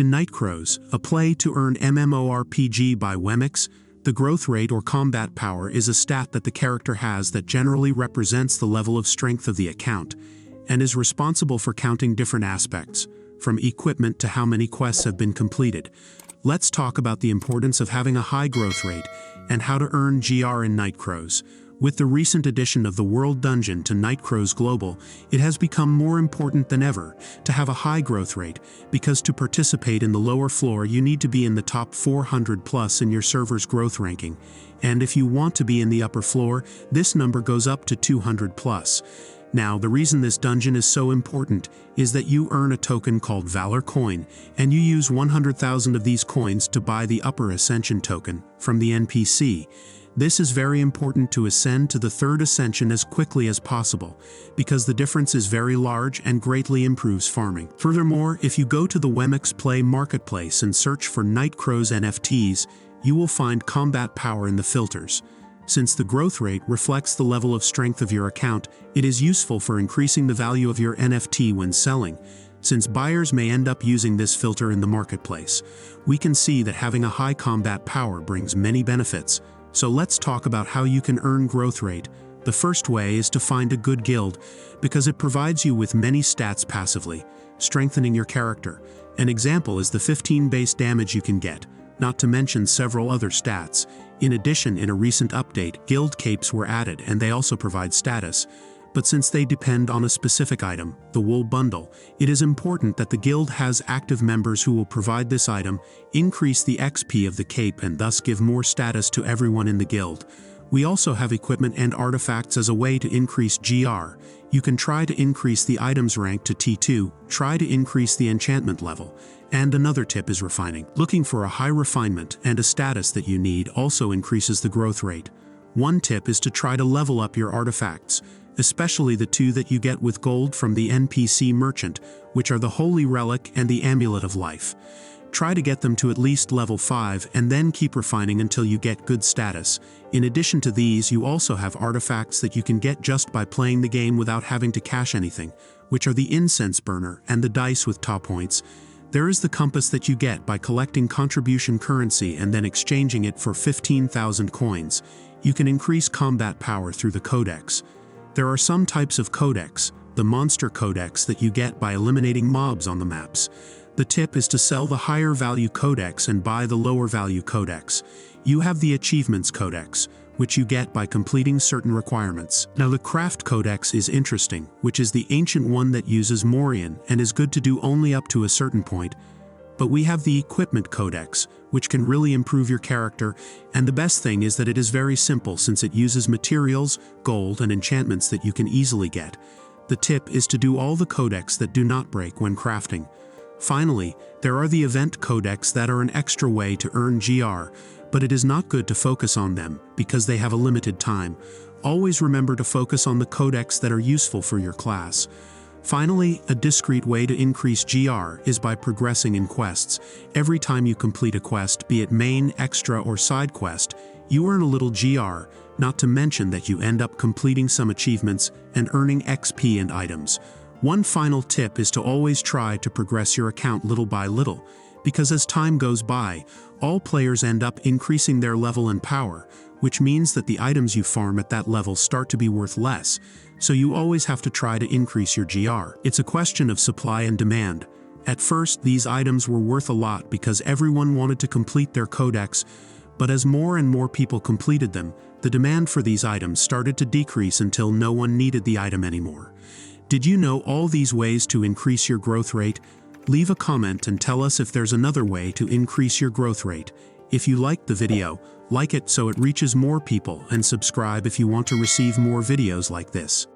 In Nightcrows, a play to earn MMORPG by Wemix, the growth rate or combat power is a stat that the character has that generally represents the level of strength of the account, and is responsible for counting different aspects, from equipment to how many quests have been completed. Let's talk about the importance of having a high growth rate, and how to earn GR in Nightcrows. With the recent addition of the World Dungeon to Nightcrows Global, it has become more important than ever to have a high growth rate, because to participate in the lower floor you need to be in the top 400 plus in your server's growth ranking, and if you want to be in the upper floor, this number goes up to 200 plus. Now, the reason this dungeon is so important is that you earn a token called Valor Coin, and you use 100,000 of these coins to buy the Upper Ascension token from the NPC. This is very important to ascend to the third ascension as quickly as possible, because the difference is very large and greatly improves farming. Furthermore, if you go to the Wemix Play Marketplace and search for Nightcrows NFTs, you will find combat power in the filters. Since the growth rate reflects the level of strength of your account, it is useful for increasing the value of your NFT when selling, since buyers may end up using this filter in the marketplace. We can see that having a high combat power brings many benefits. So let's talk about how you can earn growth rate. The first way is to find a good guild, because it provides you with many stats passively, strengthening your character. An example is the 15 base damage you can get, not to mention several other stats. In addition, in a recent update, guild capes were added and they also provide status. But since they depend on a specific item, the wool bundle, it is important that the guild has active members who will provide this item, increase the XP of the cape, and thus give more status to everyone in the guild. We also have equipment and artifacts as a way to increase GR. You can try to increase the item's rank to T2, try to increase the enchantment level. And another tip is refining. Looking for a high refinement and a status that you need also increases the growth rate. One tip is to try to level up your artifacts, especially the two that you get with gold from the NPC merchant, which are the Holy Relic and the Amulet of Life. Try to get them to at least level 5 and then keep refining until you get good status. In addition to these, you also have artifacts that you can get just by playing the game without having to cash anything, which are the Incense Burner and the dice with top points. There is the compass that you get by collecting contribution currency and then exchanging it for 15,000 coins. You can increase combat power through the codex. There are some types of codex, the monster codex that you get by eliminating mobs on the maps. The tip is to sell the higher value codex and buy the lower value codex. You have the achievements codex, which you get by completing certain requirements. Now the craft codex is interesting, which is the ancient one that uses Morian and is good to do only up to a certain point. But we have the equipment codex, which can really improve your character, and the best thing is that it is very simple since it uses materials, gold, and enchantments that you can easily get. The tip is to do all the codex that do not break when crafting. Finally, there are the event codex that are an extra way to earn GR, but it is not good to focus on them because they have a limited time. Always remember to focus on the codex that are useful for your class. Finally, a discreet way to increase GR is by progressing in quests. Every time you complete a quest, be it main, extra, or side quest, you earn a little GR, not to mention that you end up completing some achievements and earning XP and items. One final tip is to always try to progress your account little by little, because as time goes by, all players end up increasing their level and power, which means that the items you farm at that level start to be worth less, so you always have to try to increase your GR. It's a question of supply and demand. At first, these items were worth a lot because everyone wanted to complete their codex, but as more and more people completed them, the demand for these items started to decrease until no one needed the item anymore. Did you know all these ways to increase your growth rate? Leave a comment and tell us if there's another way to increase your growth rate. If you liked the video, like it so it reaches more people, and subscribe if you want to receive more videos like this.